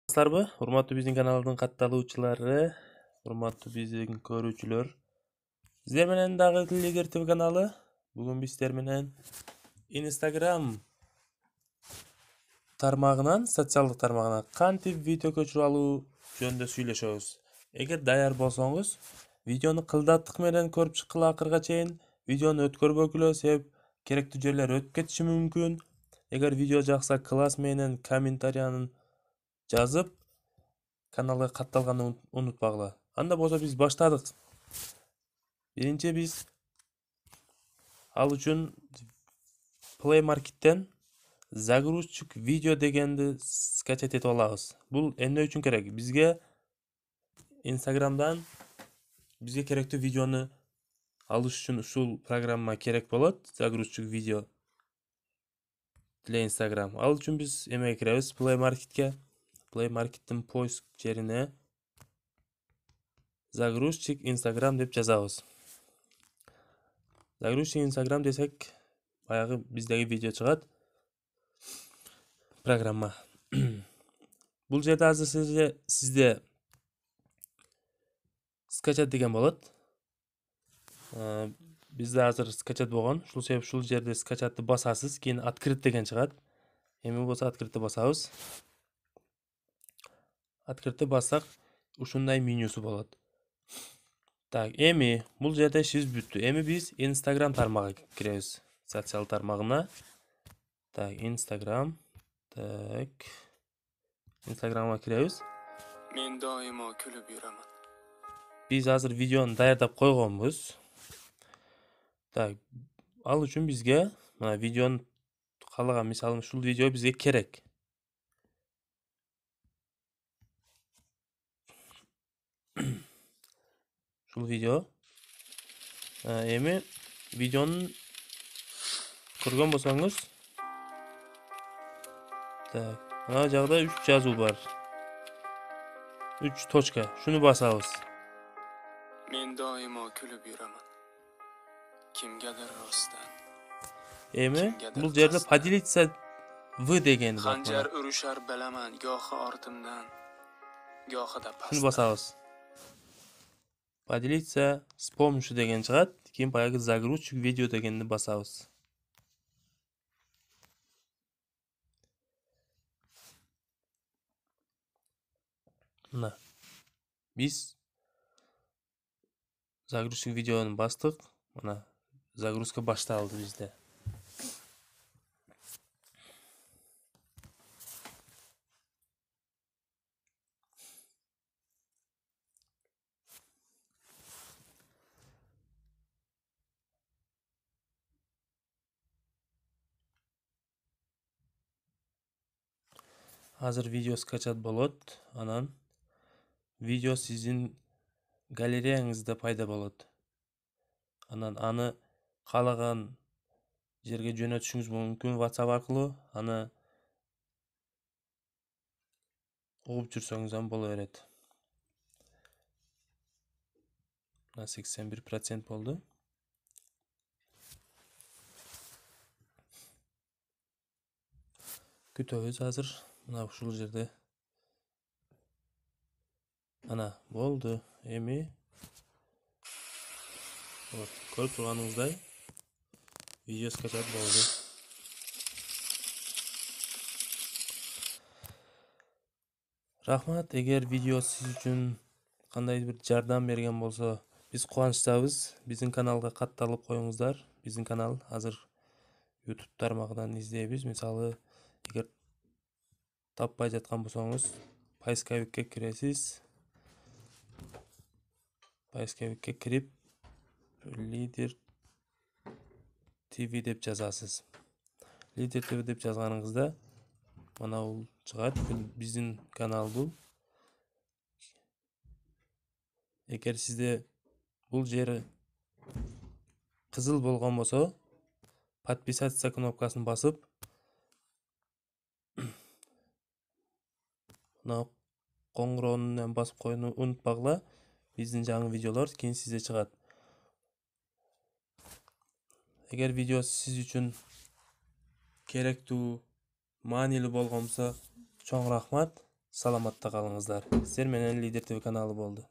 Армысыздарбы? Урматтуу биздин каналдын катталуучулары, урматтуу биздин көрүүчүлөр. Сиздер менен дагы Лидер ТВ каналы. Бүгүн биз сиздер менен Instagram тармагынан, социалдык тармагынан кантип видео көчүрүп алуу жөнүндө сүйлөшөбүз. Эгер даяр болсоңуз, видеону кылдаттык менен көрүп чыккыла акырга чейин. Видеону өткөрбөгүлө, себеп керектүү жерлер өтүп кетиши мүмкүн. Эгер видео жакса, класс менен комментариянын жазып, каналга катталганды унутпагыла. Анда болсо биз баштадык. Биринчи биз ал үчүн Play Market'ten загрузчик видео дегенди скачать этип алабыз. Бул эмне үчүн керек? Бизге Instagram'дан бизге керектүү видеону алыш үчүн ушул программа керек болот. Загрузчик видео для Instagram. Ал үчүн биз эмеге киребиз? Play Market'ке. Play Market'тин поиск жерине загрузчик Instagram деп жазабыз. Загрузчик Instagram десек, баягы биздеги видео чыгат. Программа. Бул жерде азыр сизде скачать деген болот. Бизде азыр скачать болгон. Ушул себеп ушул жерде скачатты басасыз, кийин открыть деген чыгат. Эми болсо открытты басабыз. Открытты бассак, ушундай менюсу болот. Так, эми бул жерде ишибиз бүттү. Эми биз Instagram тармагына киребиз. Социал тармагына. Так, Instagram. Так. Instagramга киребиз. Мен доимо күлүп юрамын. Биз азыр видеону даярдап койгонбуз. Так, ал үчүн бизге мына видеону каалаган, мисалы ушул видео бизге керек. Ушул видео. Эми видеонун көргөн болсоңуз, так, ана жагда 3 жазуу бар. 3 точка. Шуну басабыз. Мен доимо күлүп юрамын. Kimgadir rostdan. Эми бул жерде поделиться в деген бар. Xanjar urushar bilaman, gohi ortimdan, gohida pastdan. Шуну басабыз. Поделиться с помощью деген чыгат. Кийин баягы загрузчик видео дегенди басабыз. Мына. Биз загрузчик видеону бастык. Мына загрузка башталды бизде. Азыр видео скачат болот. Анан видео сиздин галереяңызда пайда болот. Анан аны каалаган жерге жөнөтүшүңүз мүмкүн WhatsApp аркылуу. Аны угуп жүрсөңүз ham боло берет. Мына 81% болду. Күтөбүз азыр. Мына ушул жерде. Ана болду. Эми көрүп турганыңыздай видео скачат болду. Рахмат, эгер видео сиз үчүн кандайдыр бир жардам берген болсо, биз кубанычтабыз. Биздин каналга катталып коюңуздар. Биздин канал азыр YouTube тармагынан издейбиз. Мисалы, эгер таппай жаткан болсоңуз, поисковикке киресиз. Поисковикке кирип, Лидер ТВ деп жазасыз. Лидер ТВ деп жазганыңызда мына бул чыгат. Биздин канал бул. Эгер сизде бул жери кызыл болгон болсо, подписаться кнопкасын басып, мына коңгуроонун басып коюуну унутпагыла. Биздин жаңы видеолор кийин сизде чыгат. Эгер видео сиз үчүн керектүү, маанилүү болгон болсо, чоң рахмат. Salamatda kalыңızlar. Sizler menen Lider TV kanalı boldu.